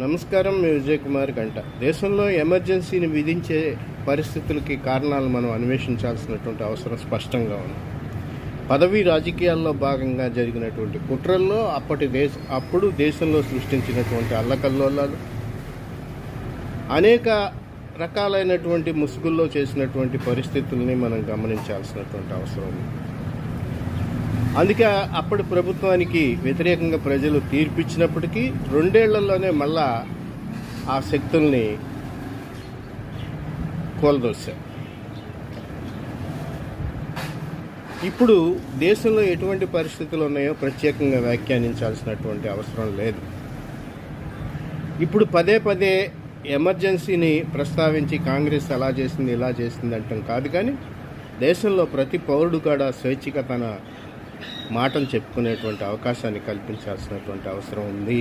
నమస్కారం. మీ విజయ్ కుమార్ గంట. దేశంలో ఎమర్జెన్సీని విధించే పరిస్థితులకి కారణాలు మనం అన్వేషించాల్సినటువంటి అవసరం స్పష్టంగా ఉంది. పదవీ రాజకీయాల్లో భాగంగా జరిగినటువంటి కుట్రల్లో అప్పుడు దేశంలో సృష్టించినటువంటి అల్లకల్లోలాలు, అనేక రకాలైనటువంటి ముసుగుల్లో చేసినటువంటి పరిస్థితుల్ని మనం గమనించాల్సినటువంటి అవసరం ఉంది. అందుకే అప్పటి ప్రభుత్వానికి వ్యతిరేకంగా ప్రజలు తీర్పిచ్చినప్పటికీ 2 ఏళ్లలోనే మళ్ళా ఆ శక్తుల్ని కూలదోశారు. ఇప్పుడు దేశంలో ఎటువంటి పరిస్థితులు ఉన్నాయో ప్రత్యేకంగా వ్యాఖ్యానించాల్సినటువంటి అవసరం లేదు. ఇప్పుడు పదే పదే ఎమర్జెన్సీని ప్రస్తావించి కాంగ్రెస్ అలా చేసింది ఇలా చేసింది అంటాం కాదు, కానీ దేశంలో ప్రతి పౌరుడు కూడా స్వేచ్ఛగా తన మాటను చెప్పుకునేటువంటి అవకాశాన్ని కల్పించాల్సినటువంటి అవసరం ఉంది.